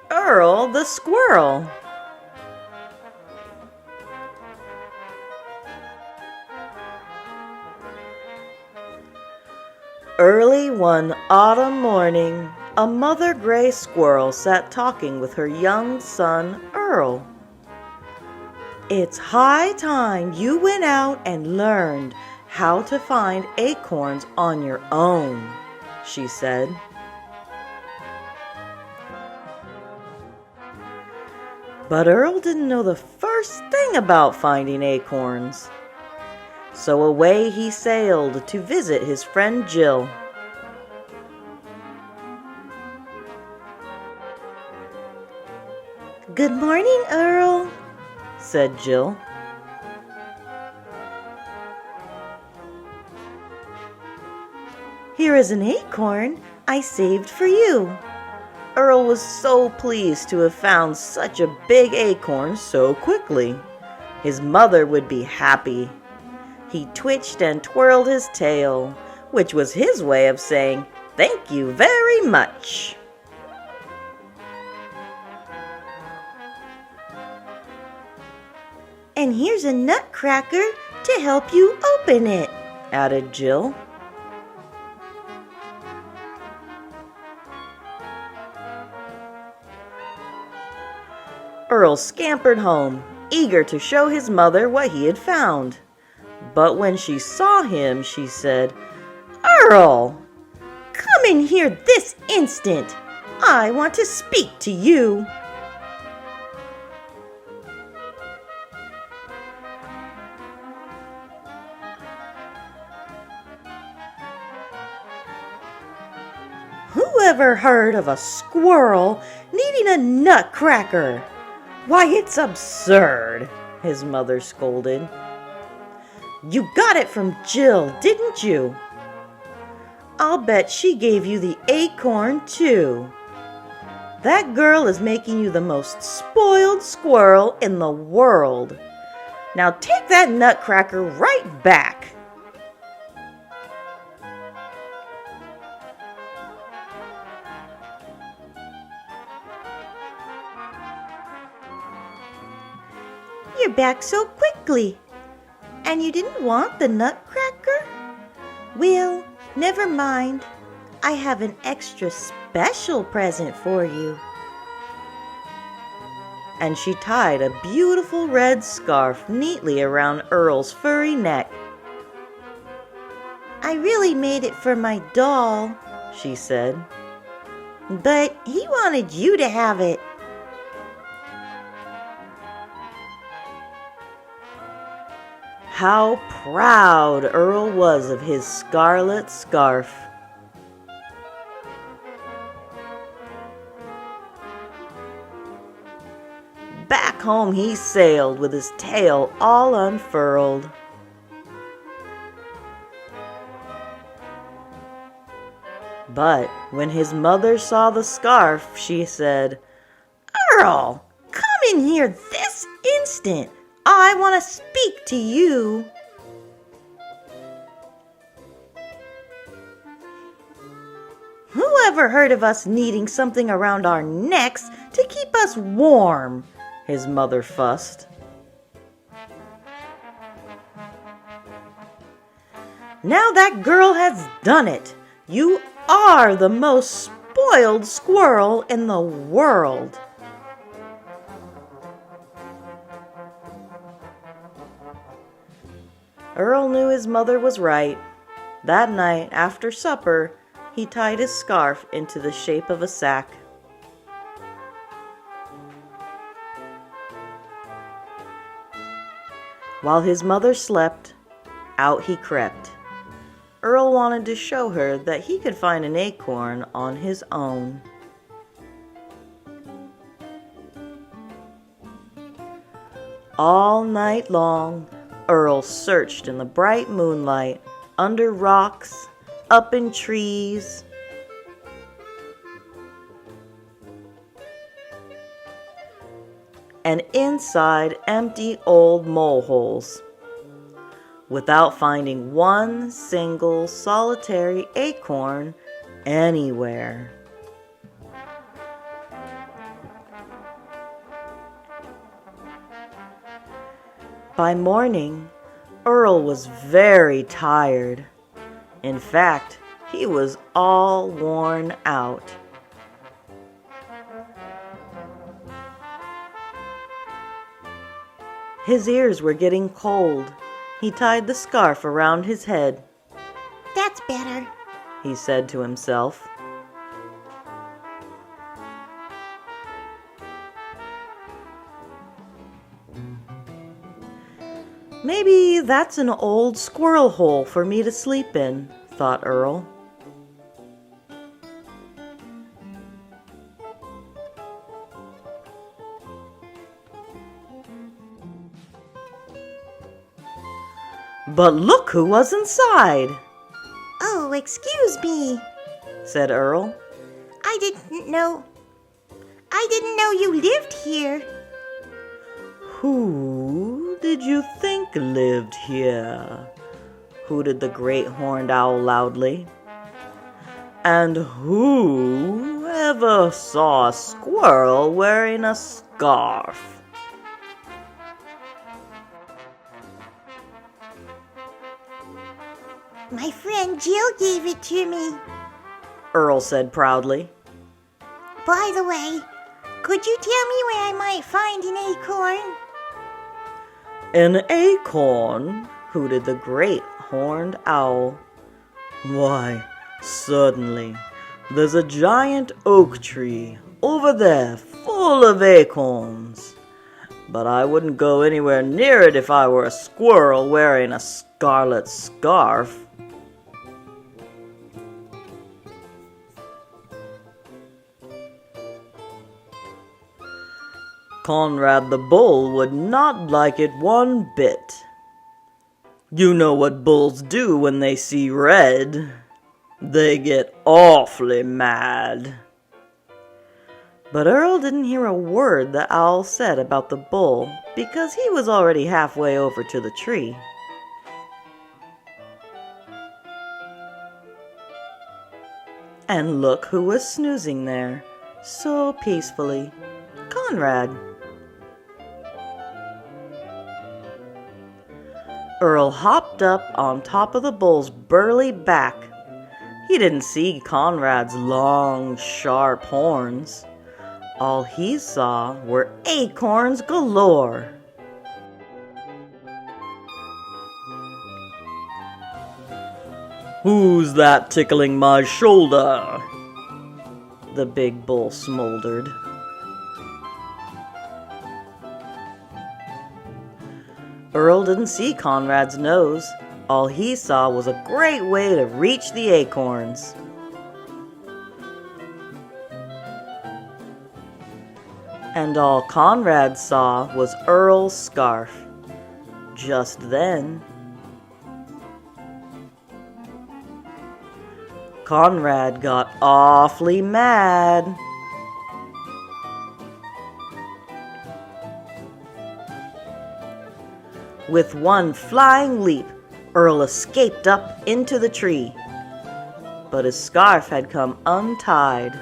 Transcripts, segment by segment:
Earl the Squirrel. Early one autumn morning, a mother gray squirrel sat talking with her young son, Earl. "It's high time you went out and learned how to find acorns on your own," she said. But Earl didn't know the first thing about finding acorns. So away he sailed to visit his friend Jill. "Good morning, Earl," said Jill. "Here is an acorn I saved for you." Earl was so pleased to have found such a big acorn so quickly. His mother would be happy. He twitched and twirled his tail, which was his way of saying, "Thank you very much." "And here's a nutcracker to help you open it," added Jill. Earl scampered home, eager to show his mother what he had found. But when she saw him, she said, "Earl, come in here this instant. I want to speak to you." "Who ever heard of a squirrel needing a nutcracker? Why, it's absurd," his mother scolded. "You got it from Jill, didn't you? I'll bet she gave you the acorn too. That girl is making you the most spoiled squirrel in the world. Now take that nutcracker right back." "You're back so quickly. And you didn't want the nutcracker? Well, never mind. I have an extra special present for you." And she tied a beautiful red scarf neatly around Earl's furry neck. "I really made it for my doll," she said. "But he wanted you to have it." How proud Earl was of his scarlet scarf. Back home he sailed with his tail all unfurled. But when his mother saw the scarf, she said, "Earl, come in here this instant. I want to speak to you." "Who ever heard of us needing something around our necks to keep us warm?" his mother fussed. "Now that girl has done it. You are the most spoiled squirrel in the world." Earl knew his mother was right. That night, after supper, he tied his scarf into the shape of a sack. While his mother slept, out he crept. Earl wanted to show her that he could find an acorn on his own. All night long, Earl searched in the bright moonlight, under rocks, up in trees. And inside empty old moleholes, without finding one single solitary acorn anywhere. By morning, Earl was very tired. In fact, he was all worn out. His ears were getting cold. He tied the scarf around his head. "That's better," he said to himself. Maybe that's an old squirrel hole for me to sleep in, thought Earl. But look who was inside, "Oh, excuse me," said Earl. I didn't know you lived here." Who did you think lived here? Hooted the great horned owl loudly. And who ever saw a squirrel wearing a scarf? "My friend Jill gave it to me." Earl said proudly. "By the way, could you tell me where I might find an acorn?" An acorn? Hooted the great horned owl. Why, certainly. There's a giant oak tree over there full of acorns. But I wouldn't go anywhere near it if I were a squirrel wearing a scarlet scarf. Conrad the bull would not like it one bit. You know what bulls do when they see red. They get awfully mad. But Earl didn't hear a word the owl said about the bull because he was already halfway over to the tree. And look who was snoozing there, so peacefully. Conrad. Earl hopped up on top of the bull's burly back. He didn't see Conrad's long, sharp horns. All he saw were acorns galore. Who's that tickling my shoulder? The big bull smoldered. Earl didn't see Conrad's nose. All he saw was a great way to reach the acorns. And all Conrad saw was Earl's scarf. Just then, Conrad got awfully mad. With one flying leap, Earl escaped up into the tree. But his scarf had come untied.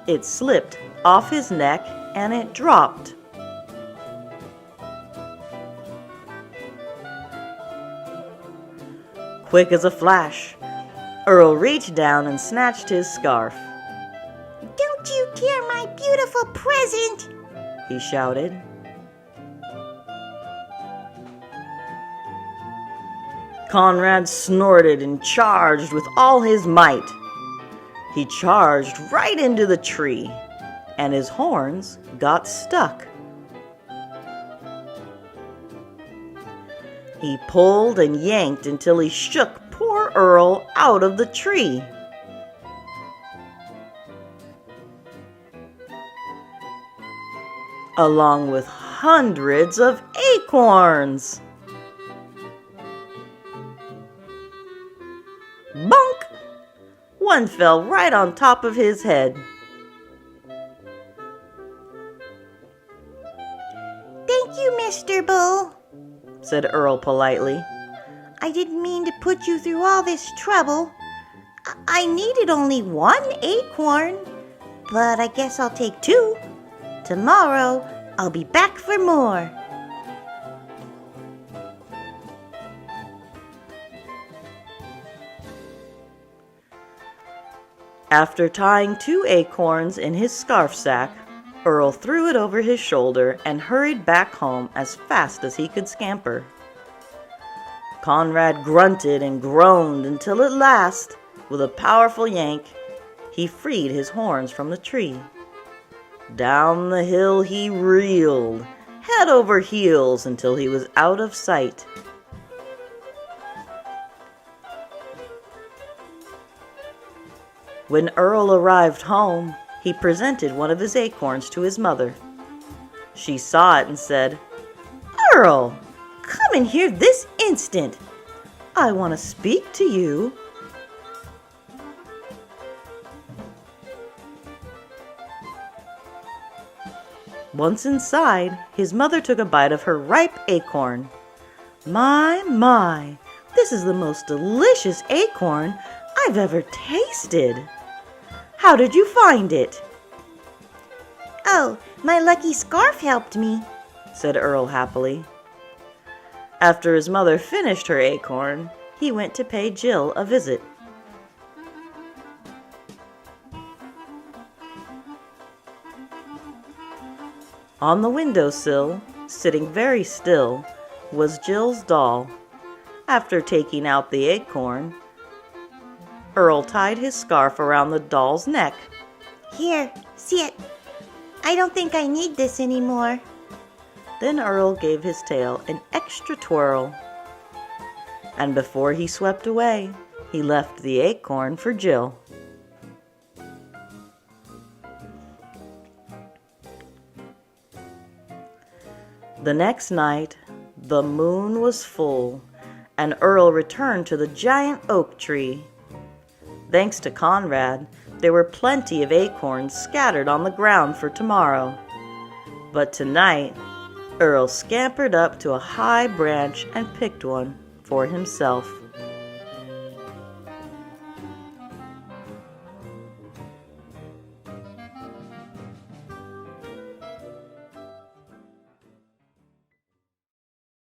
It slipped off his neck and it dropped. Quick as a flash, Earl reached down and snatched his scarf. "Don't you tear my beautiful present!" he shouted. Conrad snorted and charged with all his might. He charged right into the tree, and his horns got stuck. He pulled and yanked until he shook poor Earl out of the tree. Along with hundreds of acorns. Bonk! One fell right on top of his head. "Thank you, Mr. Bull," said Earl politely. "I didn't mean to put you through all this trouble. I needed only one acorn, but I guess I'll take 2. Tomorrow, I'll be back for more. After tying 2 acorns in his scarf sack, Earl threw it over his shoulder and hurried back home as fast as he could scamper. Conrad grunted and groaned until at last, with a powerful yank, he freed his horns from the tree. Down the hill he reeled, head over heels, until he was out of sight. When Earl arrived home, he presented one of his acorns to his mother. She saw it and said, "Earl, come in here this instant. I want to speak to you." Once inside, his mother took a bite of her ripe acorn. My, this is the most delicious acorn I've ever tasted. How did you find it?" "Oh, my lucky scarf helped me," said Earl happily. After his mother finished her acorn, he went to pay Jill a visit. On the windowsill, sitting very still, was Jill's doll. After taking out the acorn, Earl tied his scarf around the doll's neck. "Here, sit. I don't think I need this anymore." Then Earl gave his tail an extra twirl. And before he swept away, he left the acorn for Jill. The next night, the moon was full, and Earl returned to the giant oak tree. Thanks to Conrad, there were plenty of acorns scattered on the ground for tomorrow. But tonight, Earl scampered up to a high branch and picked one for himself.